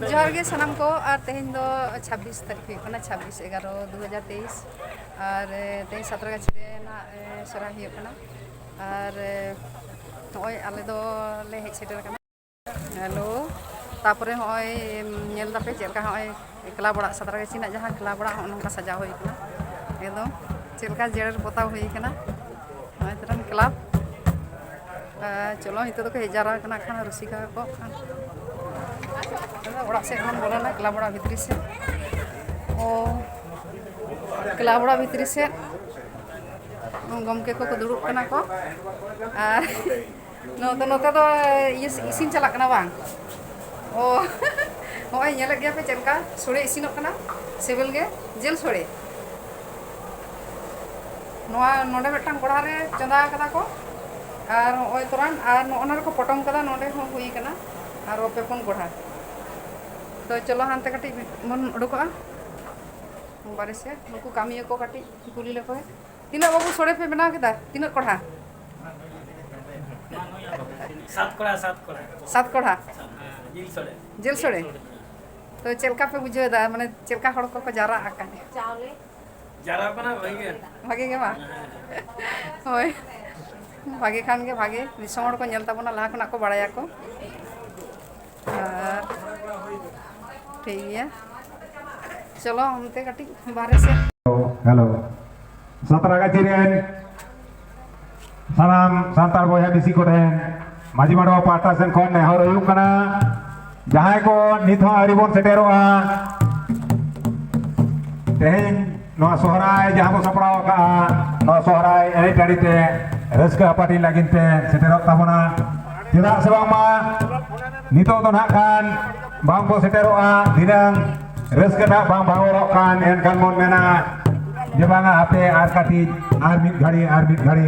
जोहार गे सनम को और तेहन दो 26 तारीख हुई कना 26/11/2023 और तेहन 17 गाछी रे ना सरा हुई कना और होय आले दो ले हेज सेटर कना हेलो तापरे होय नेल दापे चेलका होय क्लाब बड़ा 17 गाछी ना जहां क्लाब बड़ा नोंका सजा हुई कना एकदम चेलका जेड़र पोताव हुई कना होय तरन क्लाब चलो हितो तो हेजारा कना खाना रसिका को ओड़ा से खन बोला क्लाब बड़ा भितरी से ओ क्लाब बड़ा भितरी से गमके को दुड़ुब कना को और नोते तो इसिन चला कना बांग ओ होय नेले गया पे चलका सोड़े इसिनोग कना सिविल गे जेल सोड़े नोआ नोडे मिटटांग कोड़ा रे चंदा कदा को और होय तोरान और नोना को पटम कदा नोडे हो हुई कना और ओ पेपन कोड़ा तो चलो हानते कटी मन उडुकोआ बारे से नुकु कामिया को कटी कुली लेको है तीना बाबू सोड़े पे बना केदा तीना कोड़ा 7 कोड़ा 7 कोड़ा जेल सोड़े तो चलका पे बुझे दा माने चलका हड़ को जारा आका जारा बना भागे के बा होय भागे खान के भागे दिसम हड़ को नेलता बना लाहा खना को बड़ाया को ठीक है चलो हमते कटी बाहर से हेलो 17 गाछी रेन सानाम सांतार बोया बिसी को रेन माजी माडवा पाटा सेन खन नेहर हुयुग कना जहां को नित हो आरिबन सेटेरोआ तेहेन नो सोहराय जहां को सपड़ाव का नो सोहराय एने टाड़ीते रस्का पार्टी लागिनते सेटेरो ताबना तिदा से बांगमा नितो तो ना खान बांग को सेटेरोआ दिनang रस्का ना बांग बांगोरो kan एनखान मन मेना जे बांगा आपे आर काटी आर मिट घड़ी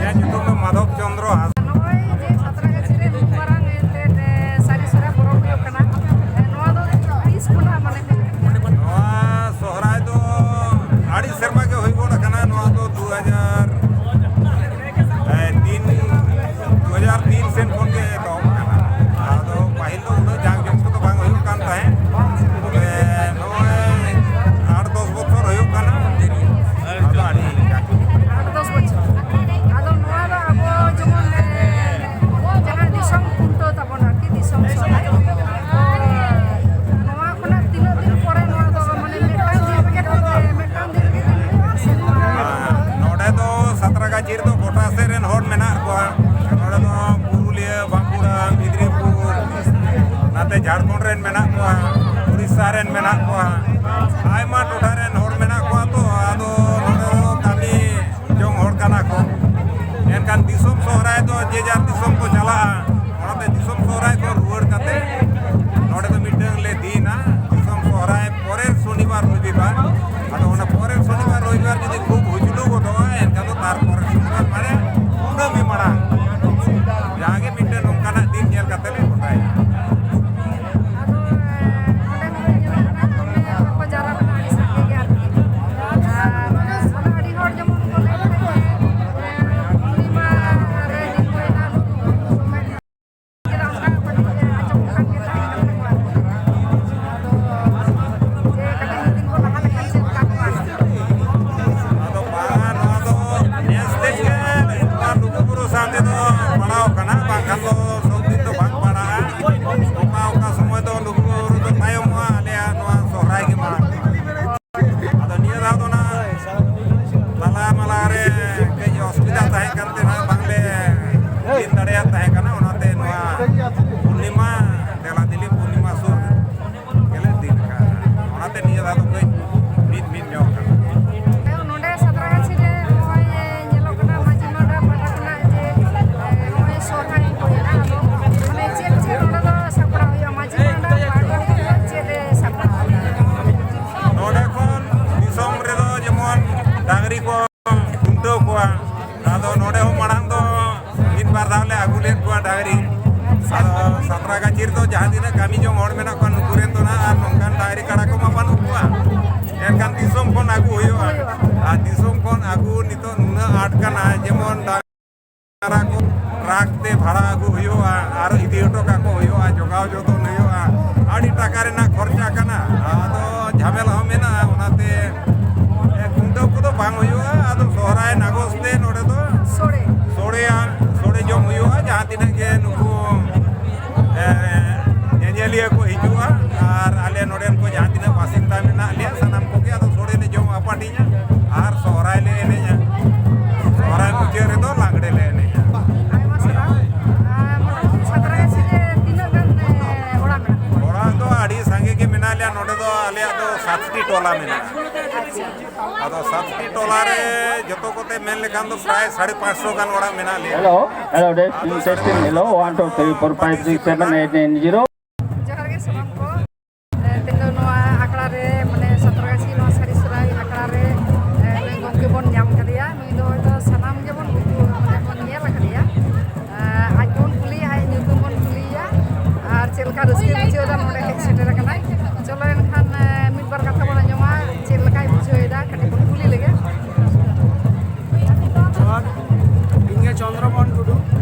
ᱤᱧᱟᱹᱜ ᱧᱩᱛᱩᱢ ᱫᱚ ᱢᱟᱫᱷᱚᱵ ᱪᱚᱱᱫᱨᱚ ᱦᱟᱸᱥᱫᱟ ᱱᱚᱜᱼᱚᱭ ᱡᱮ ᱥᱟᱸᱛᱨᱟᱜᱟᱪᱷᱤ ᱨᱮ ᱱᱩᱱ ᱢᱟᱨᱟᱝ ᱮᱱᱛᱮᱫ ᱥᱟᱹᱨᱤ ᱥᱚᱨᱦᱟᱭ ᱯᱚᱨᱚᱵᱽ ᱦᱩᱭᱩᱜ ᱠᱟᱱᱟ, ᱱᱚᱣᱟ ᱫᱚ ᱛᱤᱥ ᱠᱷᱚᱱᱟᱜ ᱢᱟᱱᱮ ᱦᱩᱭᱩᱜ ᱠᱟᱱᱟ? ᱱᱚᱣᱟ ᱥᱚᱦᱨᱟᱭ ᱫᱚ ᱟᱹᱰᱤ ᱥᱮᱨᱢᱟ ᱜᱮ ᱦᱩᱭ ᱜᱚᱫ ᱟᱠᱟᱱᱟ। ᱱᱚᱣᱟ ᱫᱚ 2003 ᱥᱮᱱ ᱠᱷᱚᱱ ᱜᱮ ᱮᱛᱚᱦᱚᱵ ᱟᱠᱟᱱᱟ। ᱟᱫᱚ ᱯᱟᱹᱦᱤᱞ ᱫᱚ ᱩᱱᱟᱹᱜ ᱡᱟᱸᱠ ᱡᱚᱢᱚᱠ ᱫᱚ ᱵᱟᱝ ᱦᱩᱭᱩᱜ ᱠᱟᱱ ᱛᱟᱦᱮᱸᱫ। ᱛᱚᱵᱮ ᱱᱚᱜᱼᱚᱭ 8-10 ᱵᱚᱪᱷᱚᱨ ᱦᱩᱭᱩᱜ ᱠᱟᱱᱟ। ᱟᱫᱚ ᱟᱹᱰᱤ ᱡᱟᱸᱠ ᱡᱚᱢᱚᱠ। 8-10 ᱵᱚᱪᱷᱚᱨ। ᱟᱫᱚ ᱱᱚᱣᱟ ᱫᱚ ᱟᱵᱚ ᱡᱮᱢᱚᱱ ᱡᱟᱦᱟᱸ ᱫᱤᱥᱚᱢ ᱠᱷᱩᱱᱴᱟᱹᱣ ᱛᱟᱵᱚᱱ ᱟᱨᱠᱤ ᱫᱤᱥᱚᱢ ᱥᱚᱨᱦᱟᱭ, ᱱᱚᱣᱟ ᱠᱷᱚᱱᱟᱜ ᱛᱤᱱᱟᱹᱜ ᱫᱤᱱ ᱯᱚᱨᱮ ᱱᱚᱣᱟ ᱫᱚ ᱢᱟᱱᱮ ᱢᱤᱫᱴᱟᱝ ᱫᱤᱱ ᱨᱮᱜᱮ ᱢᱤᱫᱴᱟᱝ ᱫᱤᱱ ᱨᱮᱜᱮ ᱦᱩᱭᱩᱜᱼᱟ ᱥᱮ ᱱᱚᱰᱮ ᱫᱚ ᱥᱟᱸᱛᱨᱟᱜᱟᱪᱷᱤ ᱨᱮᱫᱚ ᱜᱚᱴᱟ ᱥᱮᱫ ᱨᱮᱱ ᱦᱚᱲ ᱢᱮᱱᱟᱜ ᱠᱚᱣᱟ। ᱱᱚᱰᱮ ᱫᱚ ᱯᱩᱨᱩᱞᱤᱭᱟᱹ, ᱵᱟᱸᱠᱩᱲᱟ, ᱢᱮᱫᱽᱱᱤᱯᱩᱨ, ᱱᱟᱛᱮ ᱡᱷᱟᱲᱠᱷᱚᱸᱰ ᱨᱮᱱ ᱢᱮᱱᱟᱜ ᱠᱚᱣᱟ, ᱩᱲᱤᱥᱥᱟ ᱨᱮᱱ ᱢᱮᱱᱟᱜ ᱠᱚᱣᱟ, ᱟᱭᱢᱟ ᱴᱚᱴᱷᱟ ᱨᱮᱱ ᱦᱚᱲ ᱢᱮᱱᱟᱜ ᱠᱚᱣᱟ ᱛᱚ। ᱟᱫᱚ ᱱᱚᱰᱮ ᱫᱚ ᱠᱟᱹᱢᱤ ᱡᱚᱝ ᱦᱚᱲ ᱠᱟᱱᱟ ᱠᱚ। ᱮᱱᱠᱷᱟᱱ ᱫᱤᱥᱚᱢ ᱥᱚᱦᱨᱟᱭ ᱫᱚ ᱡᱮ ᱡᱟᱨ ᱫᱤᱥᱚᱢ ᱠᱚ ᱪᱟᱞᱟᱜᱼᱟ। ᱚᱱᱟᱛᱮ ᱫᱤᱥᱚᱢ ᱥᱚᱦᱨᱟᱭ ᱠᱚ ᱨᱩᱣᱟᱹᱲ ᱠᱟᱛᱮ ᱱᱚᱰᱮ ᱫᱚ ᱢᱤᱫᱴᱟᱝ ᱞᱮ ᱫᱤᱱᱟ ᱫᱤᱥᱚᱢ ᱥᱚᱦᱨᱟᱭ ᱯᱚᱨᱮᱨ ᱥᱚᱱᱤᱵᱟᱨ ᱨᱚᱵᱤᱵᱟᱨ। ᱟᱫᱚ ᱚᱱᱟ ᱯᱚᱨᱮᱨ ᱥᱚᱱᱤᱵᱟর রবিবার যদি খুব হুজলু গদᱚᱜᱼᱟ ᱮᱱᱠᱷᱟᱱ ᱫᱚ ᱛᱟᱨᱯᱚᱨᱮᱨ ᱥᱚᱱᱤᱵᱟর ᱢᱟᱱᱮ ᱠᱩᱱᱟᱹᱢᱤ ᱢᱟᱲᱟᱝ ᱡᱟᱦᱟᱸ ᱜᱮ ᱢᱤᱫᱴᱟᱝ ᱚᱱᱠᱟᱱᱟᱜ ᱫᱤᱱ ᱧᱮᱞ ᱠᱟᱛᱮ ᱞᱮ ᱜᱚᱴᱟᱭᱟ। ᱟᱫᱚ ᱱᱚᱰᱮ ᱧᱮᱞᱚᱜ ᱠᱟᱱᱟ ᱫᱚᱢᱮ ᱦᱚᱲ ᱠᱚ ᱡᱟᱣᱨᱟ ᱠᱟᱱᱟ ᱟᱹᱰᱤ ᱥᱟᱸᱜᱮ ᱜᱮ ᱟᱨᱠि। ᱟᱨ ᱟᱹᱰᱤ ᱦᱚᱲ ᱡᱮᱢᱚᱱ ᱠᱚ ᱞᱟᱹᱭ ᱯᱩᱨᱱᱤᱢᱟ ᱨᱮ ᱫᱤᱱ ᱦᱩᱭᱱᱟ ᱫᱚᱢᱮ ᱟᱫᱚ ᱵᱟᱝᱟ ᱱᱚᱣᱟ ᱫᱚ ᱱᱮᱥ ᱛᱮᱜᱮ ᱱᱚᱣᱟ ᱞᱩᱜᱩᱵᱩᱨᱩ ᱥᱟᱶᱛᱮ ᱫᱚ ᱯᱟᱲᱟᱣ ᱠᱟᱱᱟ, ᱵᱟᱝᱠᱷᱟᱱ ᱫᱚ ᱥᱚᱵ ᱫᱤᱱ ᱫᱚ ᱵᱟᱝ ᱯᱟᱲᱟᱜᱼᱟ। ᱚᱠᱟ ᱥᱚᱢᱚᱭ ᱫᱚ ᱞᱩᱜᱩᱵᱩᱨᱩ ᱫᱚ ᱛᱟᱭᱚᱢᱚᱜᱼᱟ, ᱟᱞᱮᱭᱟᱜ ᱱᱚᱣᱟ ᱥᱚᱦᱨᱟᱭ ᱜᱮ ᱢᱟᱲᱟᱝᱚᱜᱼᱟ। ᱟᱫᱚ ᱱᱤᱭᱟᱹ ᱫᱷᱟᱣ ᱫᱚ ᱱᱟᱜ ᱛᱟᱞᱟ ᱢᱟᱞᱟ ᱨᱮ ᱠᱟᱹᱡ ᱚᱥᱩᱵᱤᱫᱷᱟ ᱛᱟᱦᱮᱸ ᱠᱟᱱᱛᱮ ᱱᱟᱜ ᱵᱟᱝᱞᱮ ᱫᱤᱱ ᱫᱟᱲᱮᱭᱟᱜ ᱛᱟᱦᱮᱸ ᱠᱟᱱᱟ। ᱚᱱᱟᱛᱮ ᱱᱚᱣᱟ ᱯᱩᱨᱱᱤᱢᱟ ᱫᱮᱞᱟ ᱫᱤᱞᱤ ᱯᱩᱨᱱᱤᱢᱟ ᱥᱩᱨ ᱜᱮᱞᱮ ᱫᱤᱱ ᱟᱠᱟᱫᱼᱟ। ᱚᱱᱟᱛᱮ ᱱᱤᱭᱟᱹ ᱫᱷᱟᱣ ᱫᱚ ᱠᱟᱹᱡ ᱢᱤᱫ ᱧᱚᱜ ᱟᱠᱟᱱᱟ। ᱱᱚᱰᱮ ᱥᱟᱸᱛᱨᱟᱜᱟᱪᱷᱤ ᱨᱮ ᱱᱚᱜᱼᱚᱭ ᱧᱮᱞᱚᱜ ᱠᱟᱱᱟ ᱢᱟᱺᱡᱷᱤ ᱢᱟᱰᱣᱟ ᱯᱟᱦᱴᱟ ᱠᱷᱚᱱᱟᱜ ᱡᱮ ᱱᱚᱜᱼᱚᱭ ᱥᱚᱨᱦᱟᱭ ᱦᱩᱭᱱᱟ, ᱟᱫᱚ ᱢᱟᱱᱮ ᱪᱮᱫ ᱱᱚᱰᱮ ᱫᱚ ᱥᱟᱯᱲᱟᱣ ᱦᱩᱭᱩᱜᱼᱟ ᱢᱟᱺᱡᱷᱤ ᱢᱟᱰᱣᱟ ᱯᱟᱦᱴᱟ ᱠᱷᱚᱱᱟᱜ ᱪᱮᱫ ᱥᱟᱯᱲᱟᱣ? ᱱᱚᱰᱮ ᱠᱷᱚᱱ ᱫᱤᱥᱚᱢ ᱨᱮᱫᱚ ᱡᱮᱢᱚᱱ ᱰᱟᱝᱨᱤ ᱠᱚ ᱠᱷᱩᱱᱴᱟᱹᱣ ᱠᱚᱣᱟ। ᱟᱫᱚ ᱱᱚᱰᱮ ᱦᱚᱸ ᱢᱟᱲᱟᱝ ᱫᱚ ᱢᱤᱫ ᱵᱟᱨ ᱫᱷᱟᱣ ᱞᱮ ᱟᱹᱜᱩ ᱞᱮᱫ ᱠᱚᱣᱟ ᱰᱟᱝᱨᱤ। ᱟᱫᱚ ᱥᱟᱸᱛᱨᱟᱜᱟᱪᱷᱤ ᱨᱮᱫᱚ ᱡᱟᱦᱟᱸ ᱛᱤᱱᱟᱹᱜ ᱠᱟᱹᱢᱤ ᱡᱚᱝ ᱦᱚᱲ ᱢᱮᱱᱟᱜ ᱠᱚᱣᱟ ᱱᱩᱠᱩ ᱨᱮᱱ ᱫᱚ ᱱᱟᱜ ᱟᱨ ᱱᱚᱝᱠᱟᱱ ᱰᱟᱝᱨᱤ ᱠᱟᱰᱟ ᱠᱚᱢᱟ ᱵᱟᱹᱱᱩᱜ ᱠᱚᱣᱟ। ᱮᱱᱠᱷᱟᱱ ᱫᱤᱥᱚᱢ ᱠᱷᱚᱱ ᱟᱹᱜᱩ ᱦᱩᱭᱩᱜᱼᱟ। ᱟᱨ ᱫᱤᱥᱚᱢ ᱠᱷᱚᱱ ᱟᱹᱜᱩ ᱱᱤᱛᱚᱜ ᱱᱩᱱᱟᱹᱜ ᱟᱸᱴ ᱠᱟᱱᱟ, ᱡᱮᱢᱚᱱ ᱰᱟᱝᱨᱟ ᱠᱚ ᱴᱨᱟᱠ ᱛᱮ ᱵᱷᱟᱲᱟ ᱟᱹᱜᱩ ᱦᱩᱭᱩᱜᱼᱟ, ᱟᱨ ᱤᱫᱤ ᱦᱚᱴᱚ ᱠᱟᱠᱚ ᱦᱩᱭᱩᱜᱼᱟ, ᱡᱚᱜᱟᱣ ᱡᱚᱛᱚᱱ ᱦᱩᱭᱩᱜᱼᱟ। ᱟᱹᱰᱤ ᱴᱟᱠᱟ ᱨᱮᱱᱟᱜ ᱠᱷᱚᱨᱪᱟ ᱠᱟᱱᱟ। ᱟᱫᱚ ᱡᱷᱟᱢᱮᱞᱟ ᱦᱚᱸ ᱢᱮᱱᱟᱜᱼᱟ। ᱚᱱᱟᱛᱮ ᱠᱷᱩᱱᱴᱟᱹᱣ ᱠᱚᱫᱚ ᱵᱟᱝ ᱦᱩᱭᱩᱜᱼᱟ। ᱟᱫᱚ ᱥᱚᱦᱨᱟᱭ ᱱᱟᱜᱚᱥ ᱛᱮ ᱱᱚᱰᱮ ᱫᱚ ᱥᱚᱲᱮ ᱡᱚᱢ ᱦᱩᱭᱩᱜᱼᱟ। ᱡᱟᱦᱟᱸ ᱛᱤᱱᱟᱹᱜ ᱜᱮ ᱱᱩᱠᱩ ᱧᱮᱧᱮᱞᱤᱭᱟᱹ ᱠᱚ ᱦᱤᱡᱩᱜᱼᱟ, ᱟᱨ ᱟᱞᱮ ᱱᱚᱰᱮᱱ ᱠᱚ ᱡᱟᱦᱟᱸ ᱛᱤᱱᱟᱹᱜ ᱵᱟᱥᱤᱱᱫᱟ ᱢᱮᱱᱟᱜ ᱞᱮᱭᱟ ᱥᱟᱱᱟᱢ ᱠᱚᱜᱮ ᱟᱫᱚ ᱥᱚᱲᱮ ᱞᱮ ᱡᱚᱢ ᱦᱟᱯᱟᱴᱤᱧᱟ ᱟᱨ ᱥᱚᱦᱨᱟᱭ ᱞᱮ ᱮᱱᱮᱡᱼᱟ। ᱥᱚᱦᱨᱟᱭ ᱢᱩᱪᱟᱹᱫ ᱨᱮᱫᱚ ᱞᱟᱜᱽᱲᱮ ᱞᱮ ᱮᱱᱮᱡᱼᱟ। ᱟᱭᱢᱟ ᱥᱟᱨᱦᱟᱣ। ᱢᱳᱴᱟᱢᱩᱴᱤ ᱥᱟᱸᱛᱨᱟᱜᱟᱪᱷᱤ ᱨᱮ ᱛᱤᱱᱟᱹᱜ ᱜᱟᱱ ᱚᱲᱟᱜ ᱢᱮᱱᱟᱜ ᱠᱚᱣᱟ? ᱚᱲᱟᱜ ᱫᱚ ᱟᱹᱰᱤ ᱥᱟᱸᱜᱮ ᱜᱮ ᱢᱮᱱᱟᱜ ᱞᱮᱭᱟ। ᱱᱚᱰᱮ ᱫᱚ ᱟᱞᱮᱭᱟᱜ ᱫᱚ 7ᱴᱤ ᱴᱚᱞᱟ ᱢᱮᱱᱟᱜᱼᱟ। ᱟᱫᱚ 7ᱴᱤ ᱴᱚᱞᱟ ᱨᱮ ᱡᱚᱛᱚ ᱠᱚᱛᱮ ᱢᱮᱱ ᱞᱮᱠᱷᱟᱱ ᱫᱚ ᱯᱨᱟᱭ 550 ᱜᱟᱱ ᱚᱲᱟᱜ ᱢᱮᱱᱟᱜ ᱞᱮᱭᱟ। Hello, testing. Hello, 1, 2, 3, 4, 5, 6, 7, 8, 9, 0. ᱡᱚᱦᱟᱨ ᱜᱮ ᱥᱟᱱᱟᱢ ᱠᱚ। ᱛᱮᱦᱮᱧ ᱫᱚ ᱱᱚᱣᱟ ᱟᱠᱷᱲᱟ ᱨᱮ ᱢᱟᱱᱮ ᱥᱟᱸᱛᱨᱟᱜᱟᱪᱷᱤ ᱱᱚᱣᱟ ᱥᱟᱹᱨᱤ ᱥᱚᱨᱦᱟᱭ ᱟᱠᱷᱲᱟ ᱨᱮ ᱱᱩᱭ ᱜᱚᱢᱠᱮ ᱵᱚᱱ ᱧᱟᱢ ᱠᱟᱫᱮᱭᱟ। ᱱᱩᱭ ᱫᱚ ᱦᱚᱭᱛᱳ ᱥᱟᱱᱟᱢ ᱜᱮᱵᱚᱱ ᱢᱟᱱᱮ ᱵᱚᱱ ᱧᱮᱞ ᱟᱠᱟᱫᱮᱭᱟ। ᱟᱡ ᱵᱚᱱ ᱠᱩᱞᱤᱭᱟ, ᱟᱡ ᱧᱩᱛᱩᱢ ᱵᱚᱱ ᱠᱩᱞᱤᱭᱮᱭᱟ, ᱟᱨ ᱪᱮᱫ ᱞᱮᱠᱟ ᱨᱟᱹᱥᱠᱟᱹ ᱵᱩᱡᱷᱟᱹᱣᱫᱟ ᱱᱚᱰᱮ ᱦᱮᱡ ᱥᱮᱴᱮᱨ ᱟᱠᱟᱱᱟᱭ। ᱪᱚᱞᱚ ᱮᱱᱠᱷᱟᱱ ᱢᱤᱫ ᱵᱟᱨ ᱠᱟᱛᱷᱟ ᱵᱚᱱ ᱟᱸᱡᱚᱢᱟ, ᱪᱮᱫ ᱞᱮᱠᱟᱭ ᱵᱩᱡᱷᱟᱹᱣᱮᱫᱟ ᱠᱟᱹᱴᱤᱡ ᱵᱚᱱ ᱠᱩᱞᱤ ᱞᱮᱜᱮ। ᱡᱚᱦᱟᱨ, ᱤᱧ ᱜᱮ ᱪᱚᱱᱫᱨᱚᱢᱳᱦᱚᱱ ᱴᱩᱰᱩ,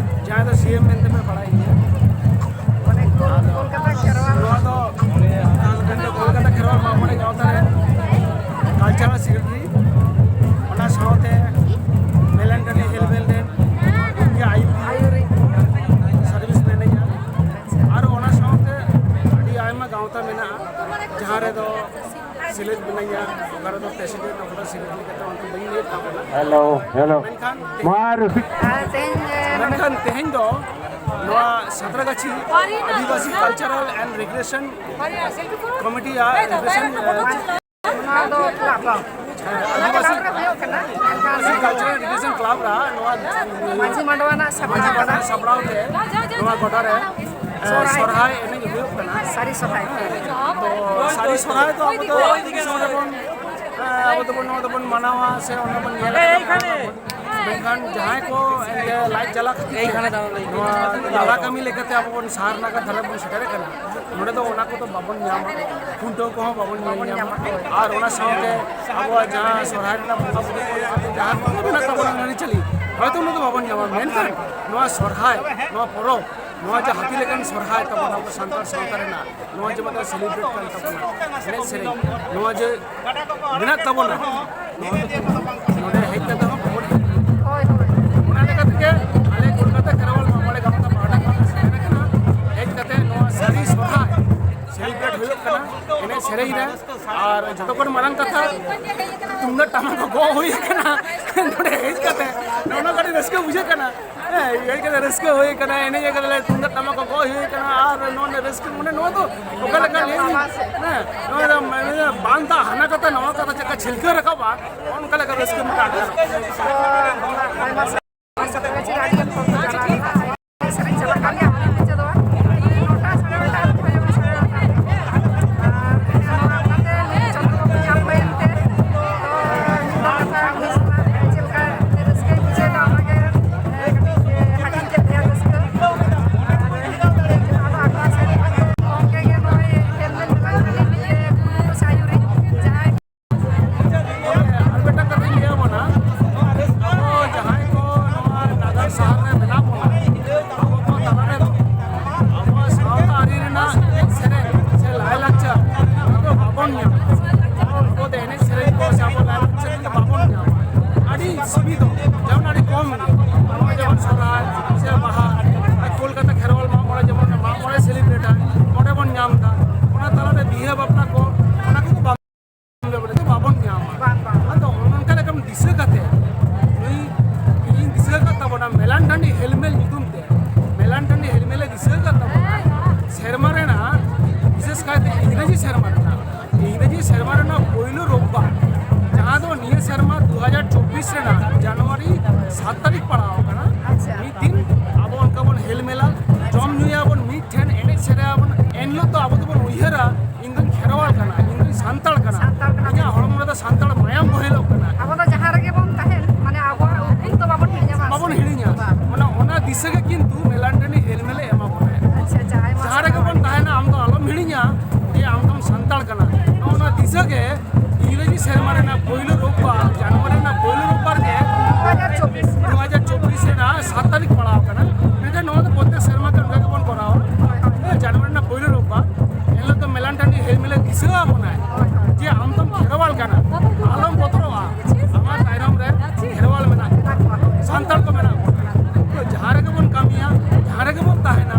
ᱡᱟᱦᱟᱸᱭ ᱫᱚ ᱥᱤᱮᱢ ᱢᱮᱱᱛᱮ ᱯᱮ ᱵᱟᱲᱟᱭᱤᱧᱟ। ᱢᱟᱱᱮ ᱠᱳᱞᱠᱟᱛᱟ ᱠᱷᱮᱨᱣᱟᱞ ᱱᱚᱣᱟ ᱫᱚ ᱠᱳᱞᱠᱟᱛᱟ ᱠᱷᱮᱨᱣᱟᱞ ᱢᱟᱜᱽᱢᱚᱬᱮ ᱜᱟᱶᱛᱟ ᱨᱮᱱ ᱠᱟᱞᱪᱟᱨᱟᱞ ᱥᱮᱠᱨᱮᱴᱟᱨᱤ, ᱚᱱᱟ ᱥᱟᱶᱛᱮ ᱢᱮᱞᱮᱱᱴᱟᱹᱱᱤ ᱦᱮᱞᱵᱮᱞ ᱨᱮᱱ ᱜᱚᱢᱠᱮ ᱟᱭᱩᱨᱤᱡ ᱥᱟᱨᱵᱷᱤᱥ ᱢᱮᱱᱮᱡᱟᱨ। ᱟᱨ ᱚᱱᱟ ᱥᱟᱶᱛᱮ ᱟᱹᱰᱤ ᱟᱭᱢᱟ ᱜᱟᱶᱛᱟ ᱢᱮᱱᱟᱜᱼᱟ, ᱡᱟᱦᱟᱸ ᱨᱮᱫᱚ ᱥᱮᱞᱮᱫ ᱢᱤᱱᱟᱹᱧᱟ, ᱚᱠᱟ ᱨᱮᱫᱚ ᱯᱨᱮᱥᱤᱰᱮᱱᱴ, ᱚᱠᱟ ᱨᱮᱫᱚ ᱥᱮᱠᱨᱮᱴᱟᱨᱤ ᱠᱟᱛᱮ ᱚᱱᱟ ᱵᱟᱹᱧ ᱞᱟᱹᱭᱮᱫ ᱛᱟᱵᱚᱱᱟ। Hello. ᱢᱮᱱᱠᱷᱟन ᱛᱮᱦᱮᱧ ᱫᱚ ᱱᱚᱣᱟ ᱥᱟᱸᱛᱨᱟᱜᱟᱪᱷᱤ ᱟᱹᱫᱤᱵᱟᱹᱥᱤ ᱠᱟᱞᱪᱟরাল ᱮᱱᱰ ᱨᱤᱠᱨᱮᱥᱚᱱ ᱠᱚᱢᱤᱴᱤᱭᱟᱜ ᱨᱤᱠᱨᱮᱥᱚᱱ ᱱᱚᱣᱟ ᱫᱚ ᱠᱞᱟᱵᱽ ᱟᱹᱫᱤᱵᱟᱹᱥᱤ ᱦᱩᱭᱩᱜ ᱠᱟᱱᱟ। ᱠᱟᱞᱪᱟরাল ᱨᱤᱠᱨᱮᱥᱚᱱ ᱠᱞᱟᱵᱽ ᱱᱚᱣᱟ ᱢᱟᱺᱡᱷᱤ ᱢᱟᱰᱣᱟ ᱨᱮᱱᱟᱜ ᱥᱟᱯᱲᱟᱣ ᱠᱟᱱᱟ। ᱥᱟᱯᱲᱟᱣ ᱛᱮ ᱱᱚᱣᱟ ᱜᱚᱰᱟ ᱨᱮ ᱥᱚᱨᱦᱟᱭ ᱮᱱᱮᱡ ᱦᱩᱭᱩᱜ ᱠᱟᱱᱟ। ᱥᱟᱹᱨᱤ ᱥᱚᱨᱦᱟᱭ ᱛᱚ ᱥᱟᱹᱨᱤ ᱥᱚᱨᱦᱟᱭ ᱫᱚ ᱟᱵᱚ ᱫᱚ ᱫᱤᱥᱚᱢ ᱨᱮᱵᱚᱱ ᱱᱚᱣᱟ ᱫᱚᱵᱚᱱ ᱢᱟᱱᱟᱣᱟ ᱥᱮ ᱚᱱᱟ ᱵᱚᱱ ᱧᱮᱞ ᱢᱮᱱᱠᱷᱟᱱ ᱡᱟᱦᱟᱸᱭ ᱠᱚ ᱞᱟᱡ ᱡᱟᱞᱟ ᱠᱷᱟᱹᱛᱤᱨ ᱱᱚᱣᱟ ᱱᱟᱞᱟ ᱠᱟᱹᱢᱤ ᱞᱮᱠᱟᱛᱮ ᱟᱵᱚ ᱵᱚᱱ ᱥᱟᱦᱟᱨ ᱱᱟᱜᱟᱨ ᱫᱷᱟᱨᱮ ᱵᱚᱱ ᱥᱮᱴᱮᱨ ᱠᱟᱱᱟ ᱱᱚᱰᱮ ᱫᱚ ᱚᱱᱟ ᱠᱚᱫᱚ ᱵᱟᱵᱚᱱ ᱧᱟᱢᱟ ᱠᱷᱩᱱᱴᱟᱹᱣ ᱠᱚᱦᱚᱸ ᱵᱟᱵᱚᱱ ᱧᱮᱞ ᱧᱟᱢᱟ ᱟᱨ ᱚᱱᱟ ᱥᱟᱶᱛᱮ ᱟᱵᱚᱣᱟᱜ ᱡᱟᱦᱟᱸ ᱥᱚᱨᱦᱟᱭ ᱨᱮᱱᱟᱜ ᱵᱚᱸᱜᱟ ᱵᱩᱨᱩ ᱠᱚ ᱡᱟᱦᱟᱸ ᱠᱚ ᱢᱮᱱᱟᱜ ᱛᱟᱵᱚᱱᱟ ᱟᱹᱨᱤᱪᱟᱹᱞᱤ ᱦᱚᱭᱛᱳ ᱚᱱᱟ ᱫᱚ ᱵᱟᱵᱚᱱ ᱧᱟᱢᱟ ᱢᱮᱱᱠᱷᱟन ᱱᱚᱣᱟ ᱥᱚᱨᱦᱟᱭ ᱱᱚᱣᱟ ᱯᱚᱨᱚᱵᱽ ᱱᱚᱣᱟ ᱡᱮ ᱦᱟᱹᱛᱤ ᱞᱮᱠᱟᱱ ᱥᱚᱨᱦᱟᱭ ᱛᱟᱵᱚᱱ ᱟᱵᱚ ᱥᱟᱱᱛᱟᱲ ᱥᱟᱶᱛᱟ ᱨᱮᱱᱟᱜ ᱱᱚᱣᱟ ᱡᱮ ᱢᱤᱫᱴᱟᱝ ᱥᱮᱞᱤᱵᱨᱮᱴ ᱠᱟᱱ ᱛᱟᱵᱚᱱᱟ ᱮᱱᱮᱡ ᱥᱮᱨᱮᱧ ᱱᱚᱣᱟ ᱡᱮ ᱢᱮᱱᱟᱜ ᱛᱟᱵᱚᱱᱟ ᱱᱚᱣᱟ ᱫᱚ ᱱᱚᱰᱮ ᱦᱮᱡ ᱠᱟᱛᱮ ᱦᱚᱸ ᱵᱟᱵᱚᱱ ᱦᱳᱭ ᱦᱳᱭ ᱚᱱᱟ ᱞᱮᱠᱟ ᱛᱮᱜᱮ ᱟᱞᱮ ᱠᱳᱞᱠᱟᱛᱟ ᱠᱷᱮᱨᱣᱟᱞ ᱢᱟᱜᱢᱚᱬᱮ ᱜᱟᱶᱛᱟ ᱯᱟᱦᱴᱟ ᱠᱷᱚᱱ ᱥᱮᱴᱮᱨ ᱟᱠᱟᱱᱟ ᱦᱮᱡ ᱠᱟᱛᱮ ᱱᱚᱣᱟ ᱥᱟᱹᱨᱤ ᱥᱚᱨᱦᱟᱭ ᱥᱮᱞᱤᱵᱨᱮᱴ ᱦᱩᱭᱩᱜ ᱠᱟᱱᱟ ᱮᱱᱮᱡ ᱥᱮᱨᱮᱧ ᱨᱮ ᱟᱨ ᱡᱚᱛᱚ ᱠᱷᱚᱱ ᱢᱟᱨᱟᱝ ᱠᱟᱛᱷᱟ ᱛᱩᱢᱫᱟᱜ ᱴᱟᱢᱟᱠ ᱠᱚ ᱜᱚᱜ ᱦᱩᱭ ᱟᱠᱟᱱᱟ ᱱᱚᱰᱮ ᱦᱮᱡ ᱠᱟᱛᱮ ᱚᱱᱟ ᱠᱟᱹᱴᱤᱡ ᱨᱟᱹᱥᱠᱟᱹ ᱵᱩᱡᱷᱟᱹᱜ ᱠᱟᱱᱟ ᱦᱮᱡ ᱠᱟᱛᱮ ᱨᱟᱹᱥᱠᱟᱹ ᱦᱩᱭ ᱟᱠᱟᱱᱟ ᱮᱱᱮᱡ ᱟᱠᱟᱫᱟᱞᱮ ᱛᱩᱢᱫᱟᱜ ᱴᱟᱢᱟᱠ ᱠᱚ ᱜᱚᱜ ᱦᱩᱭ ᱟᱠᱟᱱᱟ ᱟᱨ ᱱᱚᱣᱟ ᱨᱟᱹᱥᱠᱟᱹ ᱢᱟᱱᱮ ᱱᱚᱣᱟ ᱫᱚ ᱚᱠᱟ ᱞᱮᱠᱟ ᱱᱚᱣᱟ ᱫᱚ ᱵᱟᱝ ᱫᱟᱜ ᱦᱟᱱᱟ ᱠᱟᱛᱮ ᱱᱚᱣᱟ ᱠᱟᱛᱷᱟ ᱪᱮᱫᱠᱟ ᱪᱷᱤᱞᱠᱟᱹ ᱨᱟᱠᱟᱵᱟ ᱚᱱᱠᱟ ᱞᱮᱠᱟ ᱨᱟᱹᱥᱠᱟᱹ ᱢᱮᱱᱟᱜ ᱟᱭᱢᱟ ᱥᱟᱛᱨᱟ ᱜᱟᱪᱷᱤ ᱨᱮ ᱟᱹᱰᱤᱜᱟᱱ ᱦᱚᱲ ᱠᱚ ᱡᱟᱣᱨᱟ ᱞᱮᱱᱟ ᱮᱱᱮᱡ ᱥᱮᱨᱮᱧ ᱪᱟᱞᱟᱜ ᱠᱟᱱ ᱜᱮᱭᱟ ᱟᱹᱣᱨᱤ ᱢᱩᱪᱟᱹᱫᱚᱜᱼᱟ 9টা ᱥᱟᱲᱮ 9টা ᱦᱩᱭᱩᱜᱼᱟ ᱥᱟᱲᱮ 9টা ᱟᱨ ᱚᱱᱟᱛᱮ ᱱᱤᱛ ᱪᱚᱱᱫᱨᱚ ᱧᱟᱢ ᱦᱩᱭᱮᱱᱛᱮ ᱛᱚ ᱠᱟᱛᱷᱟ ᱩᱱᱤ ᱥᱟᱞᱟᱜ ᱪᱮᱫ ᱞᱮᱠᱟ ᱨᱟᱹᱥᱠᱟᱹᱭ ᱵᱩᱡᱷᱟᱹᱣᱫᱟ ᱚᱱᱟᱜᱮ ᱠᱟᱹᱴᱤᱡ ᱦᱟᱹᱴᱤᱧ ᱠᱮᱫ ᱞᱮᱭᱟ ᱨᱟᱹᱥᱠᱟᱹ ᱟᱫᱚ ᱟᱠᱚ ᱥᱮᱫ ᱜᱚᱢᱠᱮ ᱜᱮ ᱱᱚᱜᱼᱚᱭ ᱦᱮᱞᱢᱮᱞ ᱠᱩᱨᱩᱢᱩᱴᱩ ᱥᱮ ᱟᱹᱭᱩᱨᱤᱡ ᱡᱟᱦᱟᱸᱭ ᱟᱨ ᱢᱤᱫᱴᱟᱝ ᱠᱟᱛᱷᱟᱧ ᱞᱟᱹᱭ ᱟᱵᱚᱱᱟ ᱟᱵᱚ ᱡᱟᱦᱟᱸᱭ ᱠᱚ ᱱᱚᱣᱟ ᱱᱟᱜᱟᱨ ᱥᱟᱦᱟᱨ ᱨᱮ ᱢᱮᱱᱟᱜ ᱵᱚᱱᱟ ᱟᱵᱚ ᱠᱚ ᱛᱟᱞᱟᱨᱮ ᱫᱚ ᱟᱵᱚᱣᱟᱜ ᱥᱟᱶᱛᱟ ᱟᱹᱨᱤ ᱨᱮᱱᱟᱜ ᱮᱱᱮᱡ ᱥᱮᱨᱮᱧ ᱥᱮ ᱞᱟᱭᱼᱞᱟᱠᱪᱟᱨ ᱚᱱᱟ ᱫᱚ ᱵᱟᱵᱚᱱ ᱧᱟᱢᱟ ᱟᱵᱚ ᱫᱚ ᱮᱱᱮᱡ ᱥᱮᱨᱮᱧ ko ᱥᱮ ᱟᱵᱚ ᱞᱟᱭᱼᱞᱟᱠᱪᱟᱨ ᱫᱚ ᱵᱟᱵᱚᱱ ᱧᱟᱢᱟ ᱟᱹᱰᱤ ᱥᱤᱵᱤᱫᱚ ᱡᱮᱢᱚᱱ ᱟᱹᱰᱤ ᱠᱚᱢ ᱜᱮ ᱱᱚᱜᱼᱚᱭ ᱡᱮᱢᱚᱱ ᱥᱚᱨᱦᱟᱭ ᱥᱮ ᱵᱟᱦᱟ ᱠᱳᱞᱠᱟᱛᱟ ᱠᱷᱮᱨᱣᱟᱞ ᱢᱟᱜᱢᱚᱬᱮ ᱡᱮᱢᱚᱱ ᱢᱟᱜᱢᱚᱬᱮ ᱥᱮᱞᱤᱵᱨᱮᱴᱟ ᱚᱸᱰᱮ ᱵᱚᱱ ᱧᱟᱢ ᱮᱫᱟ ᱚᱱᱟ ᱛᱟᱞᱟᱨᱮ ᱵᱤᱦᱟᱹ ᱵᱟᱯᱞᱟ ᱠᱚ ᱚᱱᱟ ᱠᱚᱫᱚ ᱵᱟᱵᱚᱱ ᱧᱟᱢᱟ ᱟᱫᱚ ᱚᱱᱠᱟ ᱞᱮᱠᱟᱢ ᱫᱤᱥᱟᱹ ᱠᱟᱛᱮ ᱤᱧ ᱫᱤᱥᱟᱹ ᱟᱠᱟᱫ ᱛᱟᱵᱚᱱᱟ ᱢᱮᱞᱟᱱ ᱴᱟᱺᱰᱤ ᱦᱮᱞᱢᱮᱞ ᱧᱩᱛᱩᱢ ᱛᱮ ᱢᱮᱞᱟᱱ ᱴᱟᱺᱰᱤ ᱦᱮᱞᱢᱮᱞᱮ ᱫᱤᱥᱟᱹ ᱟᱠᱟᱫ ᱛᱟᱵᱚᱱᱟ ᱥᱮᱨᱢᱟ ᱨᱮᱱᱟᱜ ᱵᱤᱥᱮᱥ ᱠᱟᱭᱛᱮ ᱤᱝᱨᱮᱡᱤ ᱥᱮᱨᱢᱟ ᱨᱮᱱᱟᱜ ᱯᱳᱭᱞᱳ ᱨᱳᱵবার ᱡᱟᱦᱟᱸ ᱫᱚ ᱱᱤᱭᱟᱹ ᱥᱮᱨᱢᱟ 2024 ᱨᱮᱱᱟᱜ ᱡᱟᱱᱩᱣᱟᱨᱤ 7 ᱛᱟᱹᱨᱤᱠᱷ ᱯᱟᱲᱟᱣ ᱟᱠᱟᱱᱟ ᱢᱤᱫ ᱫᱤᱱ ᱟᱵᱚ ᱚᱱᱠᱟ ᱵᱚᱱ ᱦᱮᱞᱢᱮᱞᱟ ᱡᱚᱢ ᱧᱩᱭᱟᱵᱚᱱ ᱢᱤᱫᱴᱷᱮᱱ ᱮᱱᱮᱡ ᱥᱮᱨᱮᱧᱟᱵᱚᱱ ᱮᱱᱦᱤᱞᱳᱜ ᱫᱚ ᱟᱵᱚ ᱫᱚᱵᱚᱱ ᱩᱭᱦᱟᱹᱨᱟ ᱤᱧ ᱫᱚᱧ ᱠᱷᱮᱨᱣᱟᱞ ᱠᱟᱱᱟ ᱤᱧ ᱫᱚᱧ ᱥᱟᱱᱛᱟᱲ ᱠᱟᱱᱟ ᱤᱧᱟᱹᱜ ᱦᱚᱲᱢᱚ ᱨᱮᱫᱚ ᱥᱟᱱᱛᱟᱲ ᱢᱟᱭᱟᱢ ᱵᱚᱦᱮᱞᱚᱜ ᱠᱟᱱᱟ ᱟᱵᱚ ᱫᱚ ᱡᱟᱦᱟᱸ ᱨᱮᱜᱮ ᱵᱚᱱ ᱛᱟᱦᱮᱱ ᱢᱟᱱᱮ ᱟᱵᱚᱣᱟᱜ ᱩᱯᱨᱩᱢ ᱫᱚ ᱵᱟᱵᱚᱱ ᱦᱤᱲᱤᱧᱟ ᱵᱟᱵᱚᱱ ᱦᱤᱲᱤᱧᱟ ᱚᱱᱟ ᱫᱤᱥᱟᱹ ᱜᱮ ᱠᱤᱱᱛᱩ ᱢᱮᱞᱟᱱ ᱴᱟᱺᱰᱤ ᱦᱮᱞᱢᱮᱞᱮ ᱮᱢᱟ ᱵᱚᱱᱟ ᱟᱪᱪᱷᱟ ᱟᱪᱪᱷᱟ ᱟᱭᱢᱟ ᱡᱟᱦᱟᱸ ᱨᱮᱜᱮ ᱵᱚᱱ ᱛᱟᱦᱮᱱᱟ ᱟᱢ ᱫᱚ ᱟᱞᱚᱢ ᱦᱤᱲᱤᱧᱟ ᱡᱮ ᱟᱢ ᱫᱚᱢ ᱥᱟᱱᱛᱟᱲ ᱠᱟᱱᱟ ᱚᱱᱟ ᱫᱤᱥᱟᱹ ᱜᱮ ᱤᱝᱨᱮᱡᱤ ᱥᱮᱨᱢᱟ ᱨᱮᱱᱟᱜ ᱯᱳᱭᱞᱳ ᱨᱳᱵবার ᱡᱟᱱᱩᱣᱟᱨᱤ ᱨᱮᱱᱟᱜ ᱯᱳᱭᱞᱳ ᱨᱳᱵবার ᱜᱮ 2024 ᱨᱮᱱᱟᱜ 7 ᱛᱟᱹᱨᱤᱠᱷ ᱯᱟᱲᱟᱣ ᱟᱠᱟᱱᱟ ᱢᱮᱱᱠᱷᱟᱱ ᱱᱚᱣᱟ ᱫᱚ ᱯᱨᱚᱛᱮᱠ ᱥᱮᱨᱢᱟ ᱜᱮ ᱚᱱᱠᱟ ᱜᱮᱵᱚᱱ ᱠᱚᱨᱟᱣᱟ ᱡᱟᱱᱩᱣᱟᱨᱤ ᱨᱮᱱᱟᱜ ᱯᱳᱭᱞᱳ ᱨᱳᱵবার এনলো তো মেলান টান্ডি হেলমেলে দিশে আবনায় যে আম তো খেরওয়াল কানা আলম বতরোয়া আমার তাইরম রে খেরওয়াল মেনা সান্তাল কো মেনা তো যাহারে কে বন কামিয়া যাহারে কে বন তাহেনা